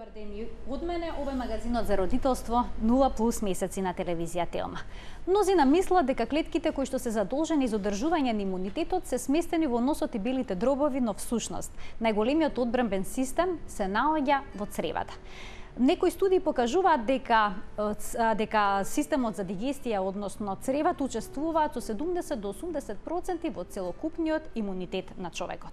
Добар ден и од мене, ова е магазинот за родителство 0+ месеци на телевизија Телма. Мнозина мислат дека клетките кои што се задолжени за одржување на имунитетот се сместени во носот и белите дробови, но всушност најголемиот одбранбен систем се наоѓа во цревата. Некои студии покажуваат дека системот за дигестија, односно цревата, учествуваат со 70 до 80% во целокупниот имунитет на човекот.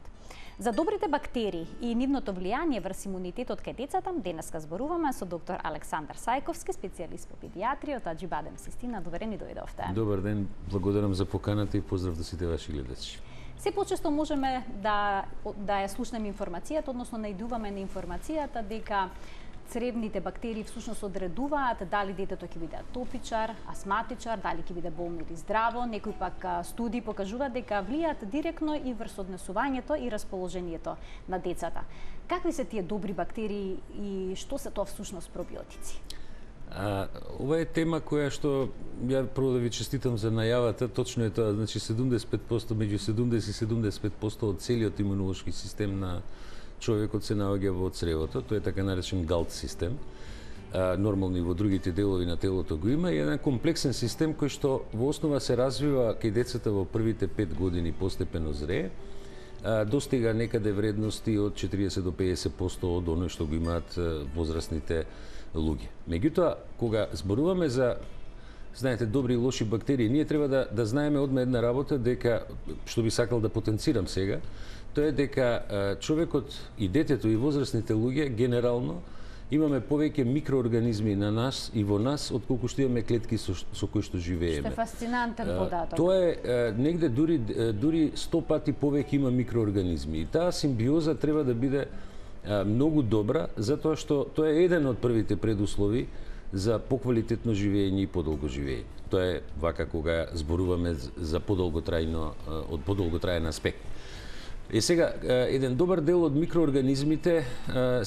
За добрите бактерии и нивното влијание врз имунитетот кај децата, денеска зборуваме со доктор Александар Сајковски, специјалист по педиатрија од Аџибадем Систина. Добар ден и дојдовте. Добар ден, благодарам за поканата и поздрав до сите ваши гледачи. Се почесто можеме да ја слушнеме информацијата, односно наидуваме на информацијата дека цревните бактерии всушност одредуваат дали детето ќе биде атопичар, астматичар, дали ќе биде болно или здраво. Некои пак студии покажуваат дека влијаат директно и врз однесувањето и расположението на децата. Какви се тие добри бактерии и што се тоа всушност пробиотици? Ова е тема која што ја прво да ви честитам за најавата. Точно е тоа, значи 75%, меѓу 70 и 75% од целиот имунолошки систем на човекот се наоѓа во цревото. Тој е така наречен галт систем. Нормално и во другите делови на телото го има. И еден комплексен систем кој што во основа се развива кај децата во првите 5 години, постепено зрее. Достига некаде вредности од 40 до 50% од оној што го имаат возрастните луѓе. Меѓутоа, кога зборуваме за, знаете, добри и лоши бактерии, ние треба да знаеме одма една работа, дека, што би сакал да потенцирам сега, тоа е дека човекот и детето и возрастните луѓе генерално имаме повеќе микроорганизми на нас и во нас отколку што имаме клетки со кои што живееме. Што е фасцинантен податок. Тоа е негде дури 100 пати повеќе има микроорганизми и таа симбиоза треба да биде многу добра, затоа што тоа е еден од првите предуслови за поквалитетно живење и подолго живење. Тоа е вака кога зборуваме за подолготраен аспект. И сега, еден добар дел од микроорганизмите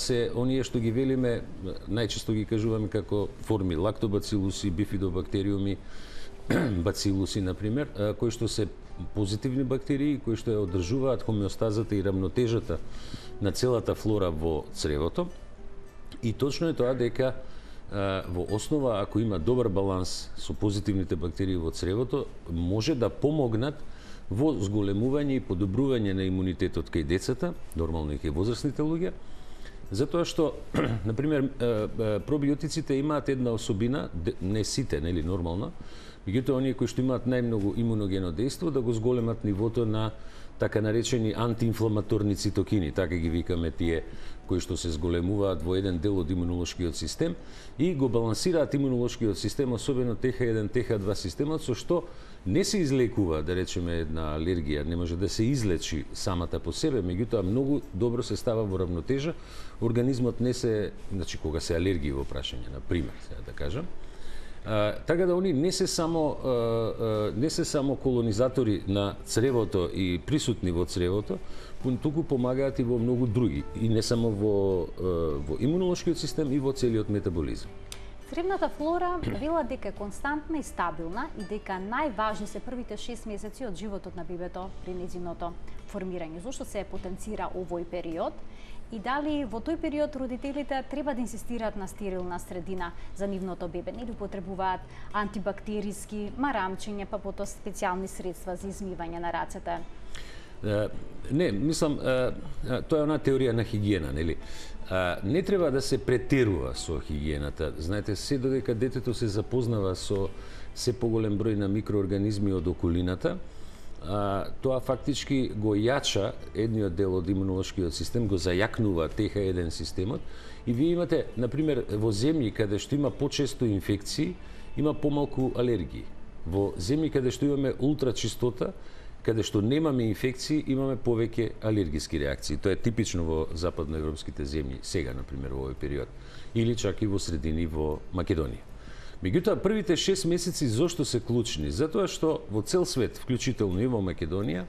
се оние што ги велиме, најчесто ги кажуваме како форми лактобацилуси, бифидобактериуми, бацилуси, например, кои што се позитивни бактерии, кои што ја одржуваат хомеостазата и рамнотежата на целата флора во цревото. И точно е тоа дека во основа, ако има добар баланс со позитивните бактерии во цревото, може да помогнат во зголемување и подобрување на имунитетот кај децата, нормално и кај возрастните луѓе, затоа што, например, пробиотиците имаат една особина, не сите, нели, нормално, меѓутоа оние кои што имаат најмногу имуногено дејство, да го зголемат нивото на така наречени антиинфламаторни цитокини, така ги викаме тие кои што се зголемуваат во еден дел од имунолошкиот систем и го балансираат имунолошкиот систем, особено ТХ1, ТХ2 системот, со што не се излекува, да речеме, една алергија, не може да се излечи самата по себе, меѓутоа многу добро се става во равнотежа, организмот не се, значи кога се алергии во прашање, на пример, сега да кажам. Така да они не се само колонизатори на цревото и присутни во цревото, туку помагаат и во многу други, и не само во имунолошкиот систем и во целиот метаболизам. Цревната флора вела дека е константна и стабилна и дека најважни се првите 6 месеци од животот на бебето при нејзиното формирање. Зошто се потенцира овој период и дали во тој период родителите треба да инсистираат на стерилна средина за нивното бебе, или потребуваат антибактериски марамчиња, па потоа специјални средства за измивање на рацете? Не, мислам, тоа е она теорија на хигиена, нели? Не треба да се претерува со хигиената. Знаете, се додека детето се запознава со се поголем број на микроорганизми од околината, тоа фактички го јача едниот дел од имунолошкиот систем, го зајакнува ТХ1 системот и вие имате, например, во земји каде што има почесто инфекции, има помалку алергии. Во земји каде што имаме ултрачистота, каде што немаме инфекции, имаме повеќе алергиски реакции. Тоа е типично во западноевропските земји, сега, например, во овој период. Или чак и во средини во Македонија. Меѓутоа, првите 6 месеци зошто се клучни? Затоа што во цел свет, вклучително и во Македонија,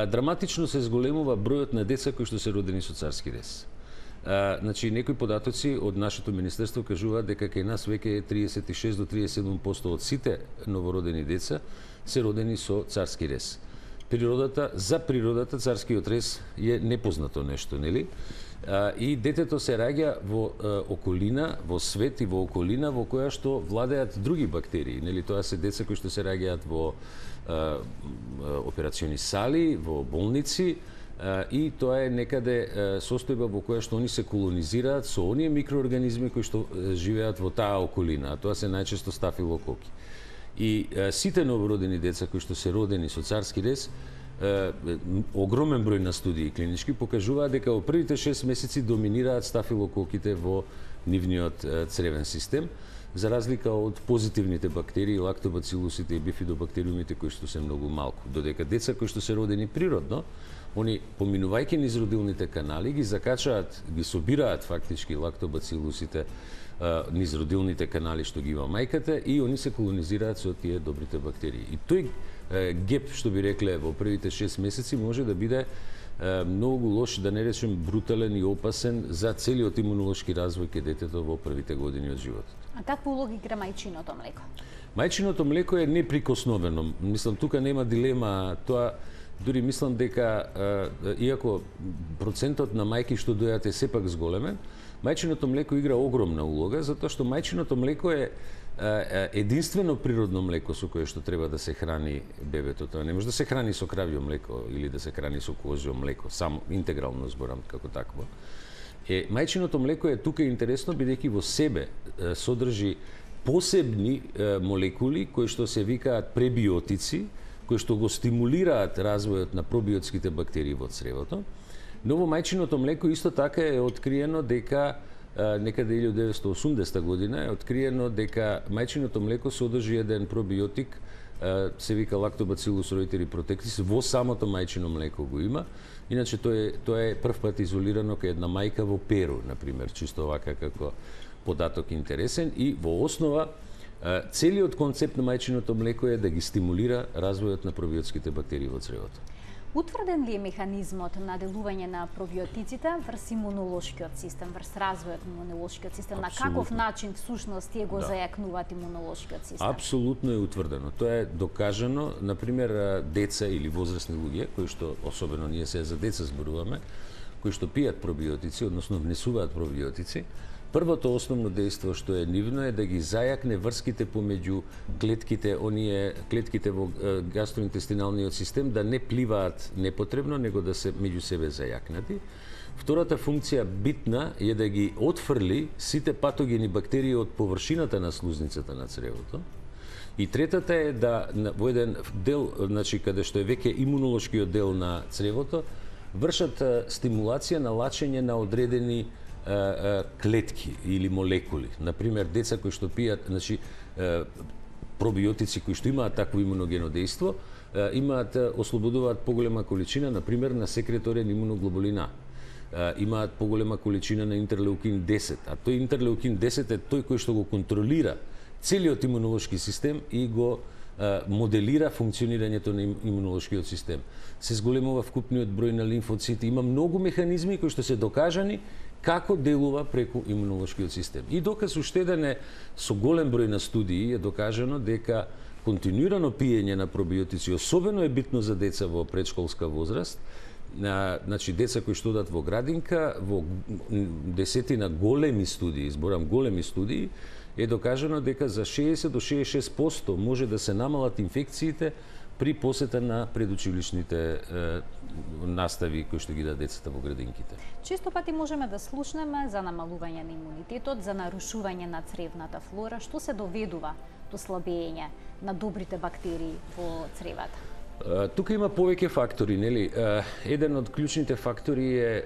драматично се зголемува бројот на деца кои што се родени со царски рез. Значи, некои податоци од нашето министерство кажуваат дека кај нас веќе 36 до 37% од сите новородени деца се родени со царски рез. За природата царскиот рез е непознато нешто, нели? и детето се раѓа во околина, во свет и во околина во која што владеат други бактерии. Нели, тоа се деца кои што се раѓаат во операциони сали, во болници, и тоа е некаде состојба во која што они се колонизираат со оние микроорганизми кои што живеат во таа околина, а тоа се најчесто стафилококи. И сите новородени деца кои што се родени со царски рез, огромен број на студии клинички покажуваат дека во првите 6 месеци доминираат стафилококите во нивниот цревен систем, за разлика од позитивните бактерии, лактобацилусите и бифидобактериумите кои што се многу малку. Додека деца кои што се родени природно, они поминувајќи низ родилните канали ги закачаат, ги собираат фактички лактобацилусите низ родилните канали што ги има мајката и они се колонизираат со тие добрите бактерии. И тој геп, што би рекле, во првите 6 месеци може да биде многу лош, да не речем брутален и опасен за целиот имунолошки развој кај детето во првите години од животот. А каква улога игра мајчиното млеко? Мајчиното млеко е неприкосновено. Мислам, тука нема дилема. Тоа дури мислам дека, иако процентот на мајки што дојат е сепак зголемен, мајчиното млеко игра огромна улога, затоа што мајчиното млеко е единствено природно млеко со кое што треба да се храни бебето. Тоа не може да се храни со кравјо млеко или да се храни со козјо млеко, само интегрално зборам како такво. Мајчиното млеко е тука интересно бидејќи во себе содржи посебни молекули кои што се викаат пребиотици, кои што го стимулираат развојот на пробиотските бактерии во цревото. Но во мајчиното млеко исто така е откриено дека некаде 1980 година е откриено дека мајчиното млеко содржи еден пробиотик, се вика Lactobacillus reuteri protectis, во самото мајчино млеко го има. Иначе тоа е прв пат изолирано кај една мајка во Перу, на пример, чисто овака како податок интересен, и во основа целиот концепт на мајчиното млеко е да ги стимулира развојот на пробиотските бактерии во цревото. Утврден ли е механизмот на делување на пробиотиците врз имунолошкиот систем, врз развојот на имунолошкиот систем? Абсолютно. На каков начин всушност тие го зајакнуваат имунолошкиот систем? Апсолутно е утврдено. Тоа е докажано, на пример, деца или возрастни луѓе, кои што, особено ние се за деца зборуваме, кои што пијат пробиотици, односно внесуваат пробиотици, првото основно дејство што е нивно е да ги зајакне врските помеѓу клетките, оние клетките во гастроинтестиналниот систем да не пливаат непотребно, него да се меѓу себе зајакнати. Втората функција битна е да ги отфрли сите патогени бактерии од површината на слузницата на цревото. И третата е да во еден дел, значи каде што е веќе имунолошкиот дел на цревото, вршат стимулација на лачење на одредени клетки или молекули. Например, деца кои што пијат, значи пробиотици кои што имаат такво имуногено дејство, ослободуваат поголема количина, например, на секреторен имуноглобулин А. Имаат поголема количина на интерлеукин 10, а тој интерлеукин 10 е тој кој што го контролира целиот имунолошки систем и го моделира функционирањето на имунолошкиот систем. Се зголемува вкупниот број на лимфоцити, има многу механизми кои што се докажани како делува преку имунолошкиот систем. И доказ уштеден е со голем број на студии е докажано дека континуирано пиење на пробиотици, особено е битно за деца во предшколска возраст, значи деца кои што одат во градинка, во десетина големи студии, зборам големи студии, е докажано дека за 60 до 66% може да се намалат инфекциите при посета на предучилишните настави кои што ги дадат децата во градинките. Често пати можеме да слушнеме за намалување на имунитетот, за нарушување на цревната флора, што се доведува до слабење на добрите бактерии во цревата. Тука има повеќе фактори, нели? Еден од клучните фактори е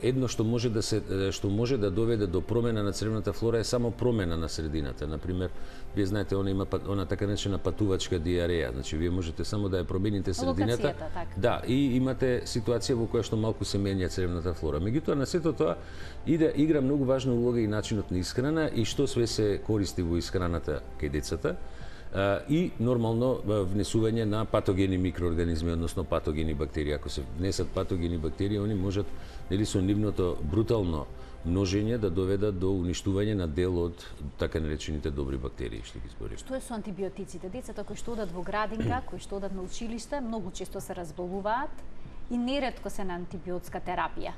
едно што може да доведе до промена на цревната флора е само промена на средината. Например, вие знаете, она така наречена патувачка диареја. Значи вие можете само да ја промените средината. Да, и имате ситуација во која што малку се менја цревната флора. Меѓутоа на сето тоа игра многу важна улога и начинот на исхрана и што све се користи во исхраната кај децата. И нормално внесување на патогени микроорганизми, односно патогени бактерии. Ако се внесат патогени бактерии, они можат, нели, со нивното брутално множење да доведат до уништување на дел од така наречените добри бактерии, што ги зборим. Што е со антибиотиците? Децата кои што одат во градинка, кои што одат на училиште, многу често се разболуваат и неретко се на антибиотска терапија.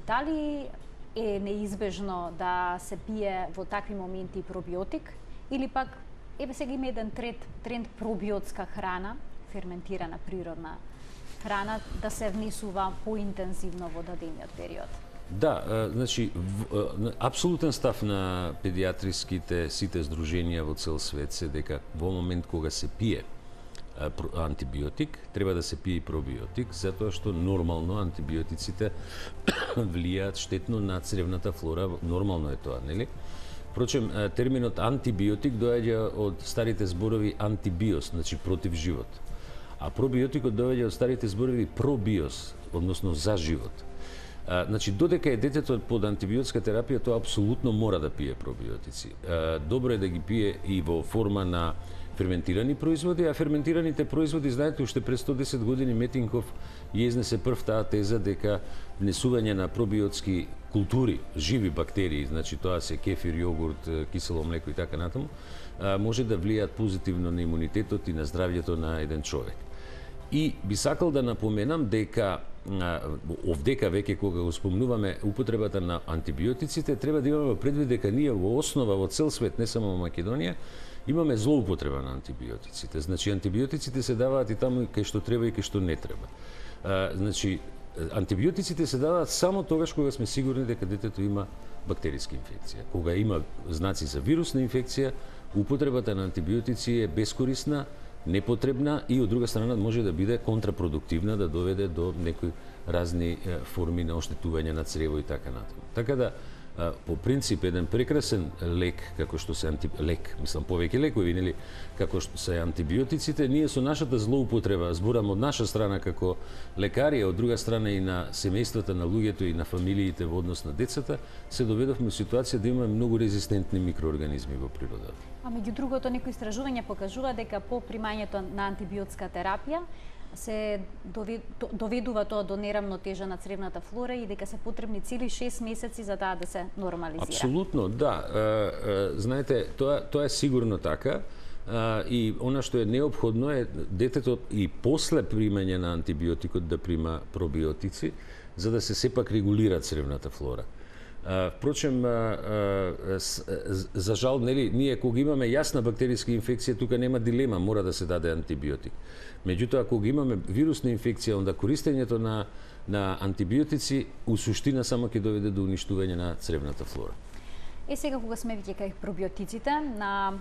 Дали е неизбежно да се пие во такви моменти пробиотик или пак еве сега има еден тренд пробиотска храна, ферментирана природна храна да се внесува поинтензивно во дадениот период? Да, значи апсолутен став на педиатриските сите здруженија во цел свет се дека во момент кога се пие антибиотик, треба да се пие и пробиотик, затоа што нормално антибиотиците влијаат штетно на цревната флора, нормално е тоа, нели? Впрочем, терминот антибиотик доаѓа од старите зборови антибиос, значи против живот. А пробиотикот доаѓа од старите зборови пробиос, односно за живот. Значи, додека е детето под антибиотска терапија, тоа апсолутно мора да пие пробиотици. Добро е да ги пие и во форма на ферментирани производи, а ферментираните производи, знаете, уште пред 110 години Метинков ја изнесе прв таа теза дека внесување на пробиотски култури, живи бактерии, значи тоа се кефир, јогурт, кисело млеко и така натаму, може да влијаат позитивно на имунитетот и на здравјето на еден човек. И би сакал да напоменам дека овдека веќе кога го спомнуваме употребата на антибиотиците, треба да имаме предвид дека ние во основа во цел свет, не само во Македонија, имаме злоупотреба на антибиотиците. Значи антибиотиците се даваат и таму кај што треба и кај што не треба. Значи антибиотиците се даваат само тогаш кога сме сигурни дека детето има бактериска инфекција. Кога има знаци за вирусна инфекција, употребата на антибиотици е бескорисна, непотребна и од друга страна може да биде контрапродуктивна, да доведе до некои разни форми на оштетување на црево и така натаму. Така да по принцип еден прекрасен лек како што се повеќе лекови, нели, како што се антибиотиците, ние со нашата злоупотреба, зборам од наша страна како лекари, од друга страна и на семејствата на луѓето и на фамилиите во однос на децата, се доведовме во ситуација да имаме многу резистентни микроорганизми во природата. А меѓу другото, некои истражувања покажува дека по примањето на антибиотска терапија се доведува тоа до неравнотежа на цревната флора и дека се потребни цели 6 месеци за таа да се нормализира. Апсолутно, да. Знаете, тоа е сигурно така. И она што е неопходно е детето и после примање на антибиотикот да прима пробиотици, за да се сепак регулира цревната флора. Впрочем, за жал, нели, ние кога имаме јасна бактериска инфекција, тука нема дилема, мора да се даде антибиотик. Меѓутоа, кога имаме вирусна инфекција, онда користењето на антибиотици у суштина само ќе доведе до уништување на цревната флора. Сега кога сме веќе кај пробиотиците, на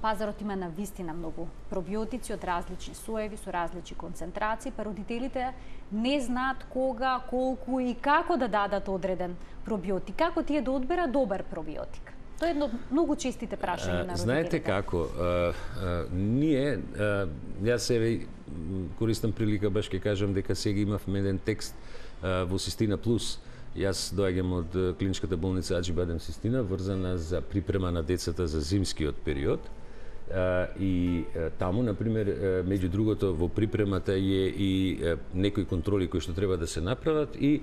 пазарот има навистина многу пробиотици од различни соеви, со различни концентрации, па родителите не знаат кога, колку и како да дадат одреден пробиотик. Како тие да одберат добар пробиотик? Тоа е едно од многу честите прашања на родителите. Знаете како, ние, јас еве користам прилика баш ќе кажам дека сега имавме еден текст во Систина Плюс. Јас доаѓам од клиничката болница Аџи Бадем Систина, врзана за припрема на децата за зимскиот период. И таму, например, меѓу другото, во припремата е и некои контроли кои што треба да се направат и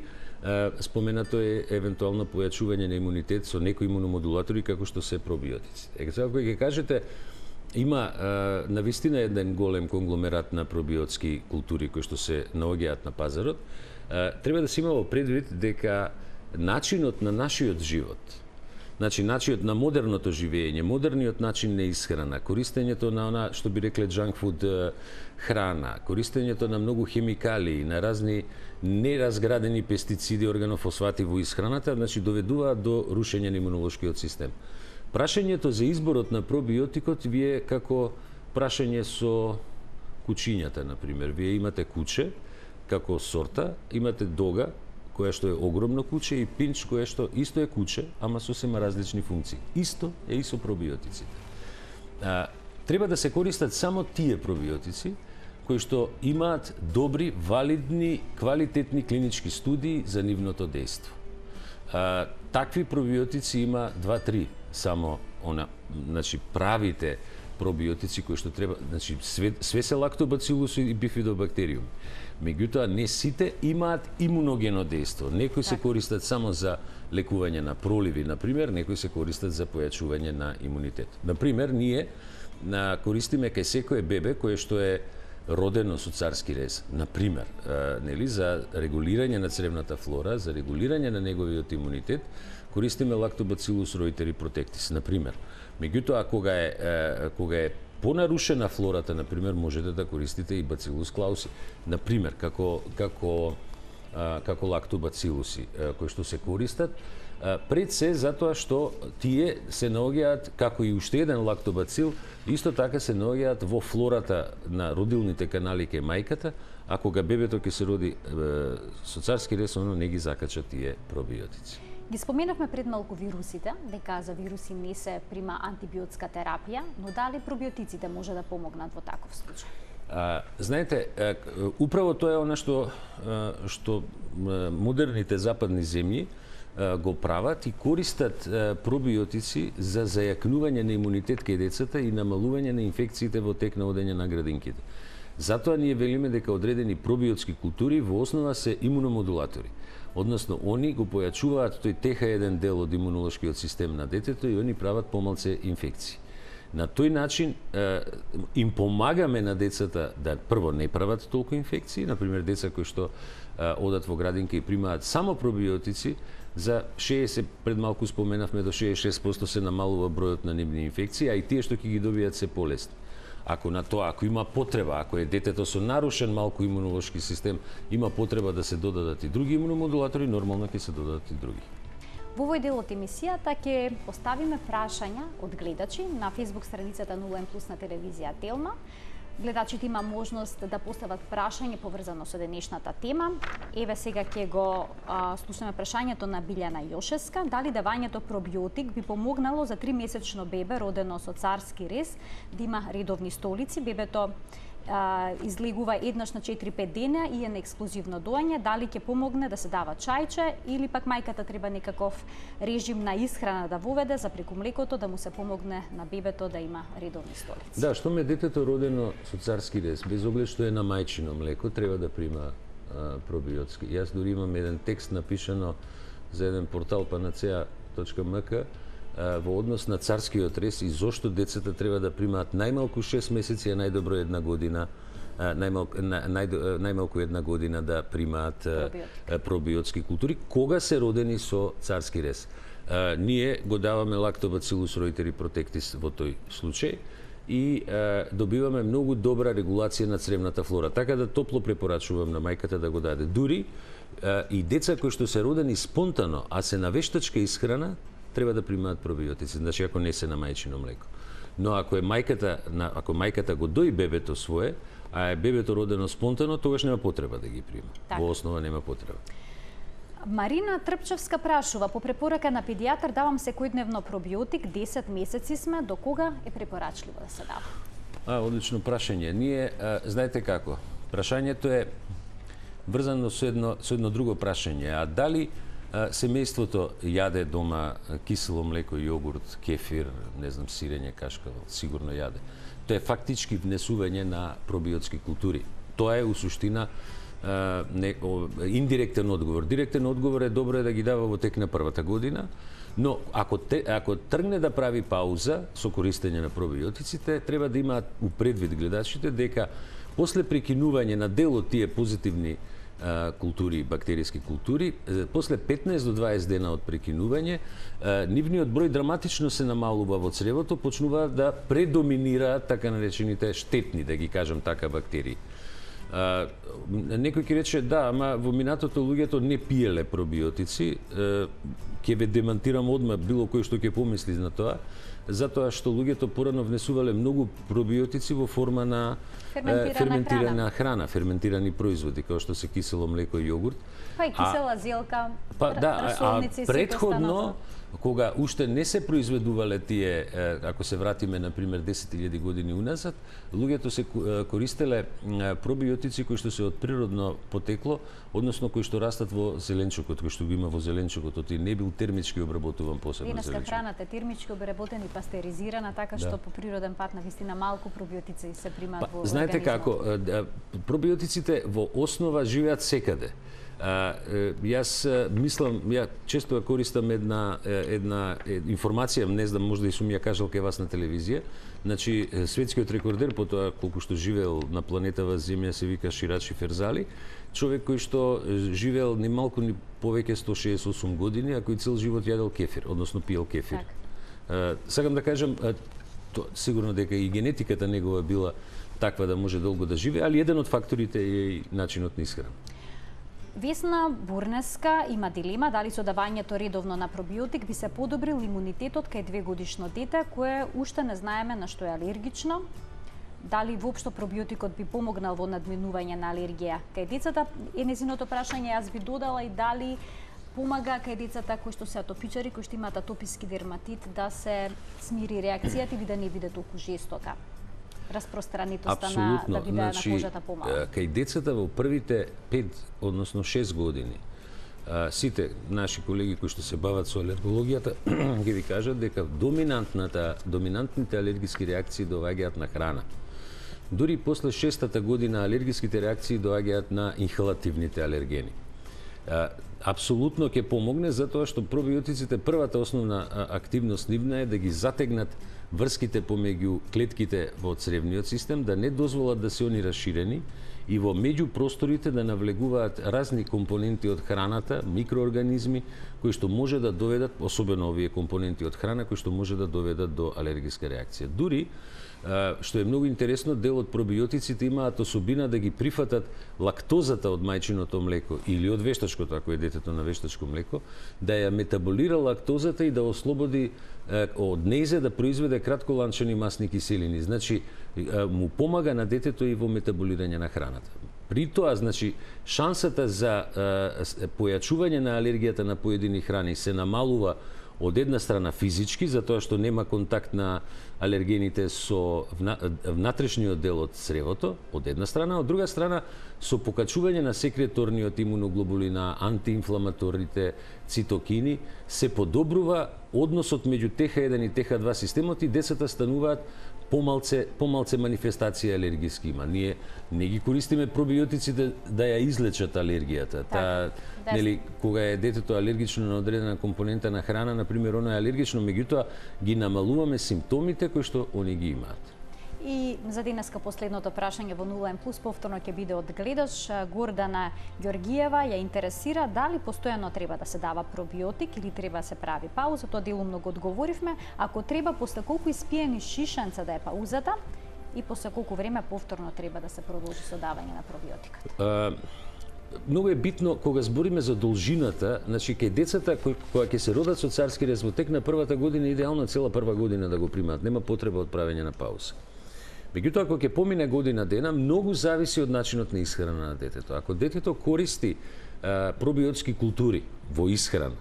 споменато е евентуално појачување на имунитет со некои имуномодулатори како што се пробиотици. Сега кога ќе кажете, има навистина еден голем конгломерат на пробиотски култури кои што се наоѓаат на пазарот, треба да се има во предвид дека начинот на нашиот живот, значи начинот на модерното живење, модерниот начин на исхрана, користењето на она што би рекле junk food храна, користењето на многу хемикалии, на разни неразградени пестициди, органофосфати во исхраната, значи доведуваат до рушење на имунолошкиот систем. Прашањето за изборот на пробиотикот ви е како прашање со кучињата, например. Вие имате куче како сорта, имате дога која што е огромно куче и пинч која што исто е куче, ама сосема различни функции. Исто е и со пробиотиците. Треба да се користат само тие пробиотици кои што имаат добри, валидни, квалитетни клинички студии за нивното дејство. Такви пробиотици има 2-3 само значи правите пробиотици кои што треба, значи све се лактобацилуси и бифидобактериуми. Меѓутоа не сите имаат имуногено дејство. Некои се користат само за лекување на проливи, например, некои се користат за појачување на имунитет. Например, ние користиме кај секое бебе кое што е родено со царски рез, на пример, нели, за регулирање на цревната флора, за регулирање на неговиот имунитет, користиме Lactobacillus reuteri protectis, на пример. Меѓутоа, кога е понарушена флората, на пример, можете да користите и Bacillus clausi, на пример, како лактобацилуси кои што се користат, пред се затоа што тие се наоѓаат, како и уште еден лактобацил, исто така се наоѓаат во флората на родилните канали кај мајката, а кога бебето ќе се роди со царски рез, оно не ги закача тие пробиотици. Ги споменавме пред малку вирусите, дека за вируси не се прима антибиотска терапија, но дали пробиотиците може да помогнат во таков случај? Знаете, управо тоа е она што модерните западни земји го прават и користат пробиотици за зајакнување на имунитет кај децата и намалување на инфекциите во тек на одење на градинките. Затоа ние велиме дека одредени пробиотски култури во основа се имуномодулатори. Односно, они го појачуваат тој ТХ1 дел од имунолошкиот систем на детето и они прават помалце инфекции. На тој начин им помагаме на децата да прво не прават толку инфекции, например деца кои што одат во градинка и примаат само пробиотици, за 60, пред малку споменавме, до 66% се намалува бројот на нивни инфекции, а и тие што ќе ги добијат се полесни. Ако има потреба, ако е детето со нарушен малку имунолошки систем, има потреба да се додадат и други имуномодулатори, нормално ќе се додадат и други. Во овој дел од емисијата ќе поставиме прашања од гледачи на Facebook страницата 0N+ на телевизија Телма. Гледачите има можност да постават прашање поврзано со денешната тема. Еве сега ќе го слушаме прашањето на Билјана Јошеска. Дали давањето пробиотик би помогнало за 3-месечно бебе родено со царски рез да има редовни столици? Бебето излегува еднаш на 4-5 дена и е на ексклузивно доање, дали ќе помогне да се дава чајче или пак мајката треба некаков режим на исхрана да воведе за преку млекото да му се помогне на бебето да има редовни столици? Да, што ме детето родено со царски рез, без оглед што е на мајчино млеко, треба да прима пробиотски. Јас дури имам еден текст напишано за еден портал panacea.mk во однос на царскиот рез и зошто децата треба да примаат најмалку 6 месеци, а најдобро една година, најмалку една година да примаат пробиотски култури, кога се родени со царски рез. Ние го даваме Lactobacillus reuteri protectis во тој случај и добиваме многу добра регулација на цревната флора. Така да топло препорачувам на мајката да го даде. Дури и деца кои што се родени спонтано, а се на вештачка исхрана, треба да примаат пробиотици, значи ако не се на мајчино млеко. Но ако мајката го дои бебето свое, а е бебето родено спонтано, тогаш нема потреба да ги прима. Во основа нема потреба. Марина Трпчевска прашува, по препорака на педијатар давам секојдневно пробиотик, 10 месеци сме, до кога е препорачливо да се дава? Одлично прашање. Ние, знаете како, прашањето е врзано со едно друго прашање, а дали семејството јаде дома кисело млеко, јогурт, кефир, не знам, сирење, кашкавал, сигурно јаде. Тоа е фактички внесување на пробиотски култури. Тоа е у суштина индиректен одговор. Директен одговор е добро да ги дава во тек на првата година, но ако тргне да прави пауза со користење на пробиотиците, треба да имаат у предвид гледачите дека после прекинување на дел од тие позитивни култури, бактеријски култури, после 15 до 20 дена од прекинување, нивниот број драматично се намалува во цревото, почнуваат да предоминираат така наречените штетни, да ги кажам така, бактерии. Некој ќе рече, да, ама во минатото луѓето не пиеле пробиотици, ќе ве демантирам одма било кој што ќе помисли на тоа, затоа што луѓето порано внесувале многу пробиотици во форма на ферментирана храна, ферментирани производи, како што се кисело млеко и јогурт. Па и кисела зелка, расолници, претходно, кога уште не се произведувале тие, ако се вратиме, например, 10.000 години уназад, луѓето се користеле пробиотици кои што се од природно потекло, односно кои што растат во зеленчукот, кои што го има во зеленчукот, тој не бил термички обработуван посебно зеленчук. Денеска храната е термички обработена и пастеризирана, така што по природен пат навистина малку пробиотици се примаат во организмот. Знаете како, пробиотиците во основа живеат секаде. Јас мислам, ја често ја користам една информација, не знам, можда и сум ја кажал кај вас на телевизија. Значи, светскиот рекордер по тоа колку што живеел на планетава Земја се вика Ширачи Ферзали, човек кој што живеел ни малку ни повеќе 168 години, а кој цел живот јадел кефир, односно пиел кефир. Сакам да кажам, сигурно дека и генетиката негова била таква да може долго да живее, али еден од факторите е и начинот на исхрана. Весна Бурнеска има дилема дали со давањето редовно на пробиотик би се подобрил имунитетот кај 2-годишно дете кое уште не знаеме на што е алергично. Дали воопшто пробиотикот би помогнал во надминување на алергија кај децата е незиното прашање. Јас би додала и дали помага кај децата кои што се атопичари, кои што имаат атописки дерматит, да се смири реакцијата и да не биде толку жестока распространитоста да биде на кожата помала. Кај децата во првите 5, односно 6 години, сите наши колеги кои што се бават со алергологијата ги ви кажат дека доминантните алергиски реакции доаѓаат на храна. Дури после 6-та година алергиските реакции доаѓаат на инхалативните алергени. Апсолутно ќе помогне затоа што пробиотиците првата основна активност нивна е да ги затегнат врските помеѓу клетките во цревниот систем, да не дозволат да се они расширени и во меѓупросторите да навлегуваат разни компоненти од храната, микроорганизми кои што може да доведат, особено овие компоненти од храна кои што може да доведат до алергиска реакција. Дури што е многу интересно, дел од пробиотиците имаат особина да ги прифатат лактозата од мајчиното млеко или од вештачкото, ако е детето на вештачко млеко, да ја метаболира лактозата и да ослободи од нејзе да произведе кратколанчени масни киселини. Значи, му помага на детето и во метаболирање на храната. При тоа, значи, шансата за појачување на алергијата на поедини храни се намалува од една страна физички, затоа што нема контакт на алергените со внатрешниот дел од цревото, од една страна, од друга страна со покачување на секреторниот имуноглобулина, антиинфламаторните цитокини, се подобрува односот меѓу ТХ1 и ТХ2 системот и децата стануваат помалце манифестација алергиски има. Ние не ги користиме пробиотиците да ја излечат алергијата. Нели, кога е детето алергично на одредена компонента на храна, например, оно е алергично, меѓутоа ги намалуваме симптомите кои што они ги имаат. И за денеска последното прашање во 0N+, повторно ќе биде од гледаш. Гордана Ѓоргиева ја интересира дали постојано треба да се дава пробиотик или треба да се прави пауза. Тоа делумно го одговоривме. Ако треба, после колку испиени шишанца да е паузата и после колку време повторно треба да се продолжи со давање на пробиотикот? Многу е битно кога збориме за должината, значи кај децата кога ќе се родат со царски рез во тек на првата година, идеално цела прва година да го примаат, нема потреба од правење на пауза. Меѓутоа, ако ќе помине година дена, многу зависи од начинот на исхрана на детето. Ако детето користи пробиотски култури во исхрана,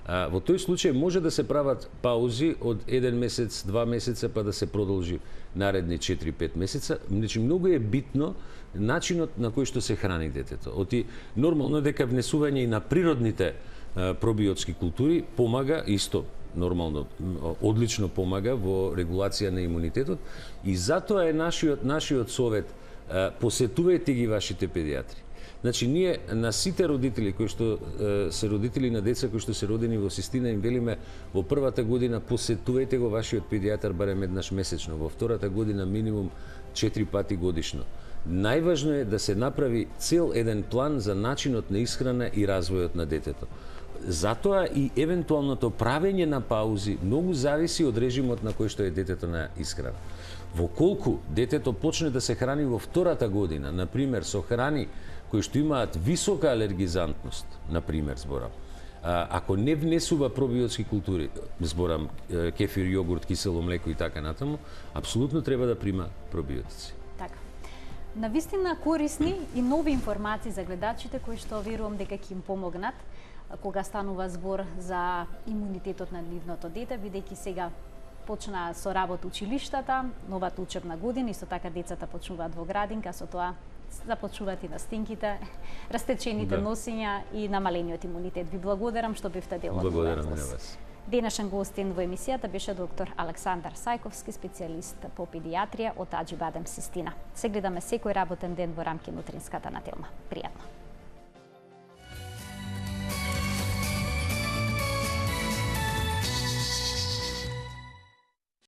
во тој случај може да се прават паузи од 1 месец, 2 месеца, па да се продолжи наредни 4-5 месеца. Значи, многу е битно начинот на кој што се храни детето. Оти нормално дека внесување и на природните пробиотски култури помага исто, нормално, одлично помага во регулација на имунитетот и затоа е нашиот совет, посетувајте ги вашите педиатри. Значи, ние на сите родители кои што се родители на деца кои што се родени во Систина им велиме во првата година посетувајте го вашиот педијатар барем еднаш месечно, во втората година минимум 4 пати годишно. Најважно е да се направи цел еден план за начинот на исхрана и развојот на детето. Затоа и евентуалното правење на паузи многу зависи од режимот на кој што е детето на исхрана. Во колку детето почне да се храни во втората година, например со храни кои што имаат висока алергизантност, например, зборам, ако не внесува пробиотски култури, зборам кефир, јогурт, кисело млеко и така натаму, апсолутно треба да прима пробиотици. Така. Навистина корисни и нови информации за гледачите кои што верувам дека ќе им помогнат кога станува збор за имунитетот на нивното дете, бидејќи сега почна со работа училиштата, новата учебна година, исто така децата почнуваат во градинка, со тоа започнуваат и настинките, растечените носења и намалениот имунитет. Ви благодарам што бевте дел од Благодарам на вас. Денешен гостин во емисијата беше доктор Александар Сајковски, специјалист по педијатрија од Аџи Бадем Систина. Се гледаме секој работен ден во рамки на утринската на Телма. Пријатно.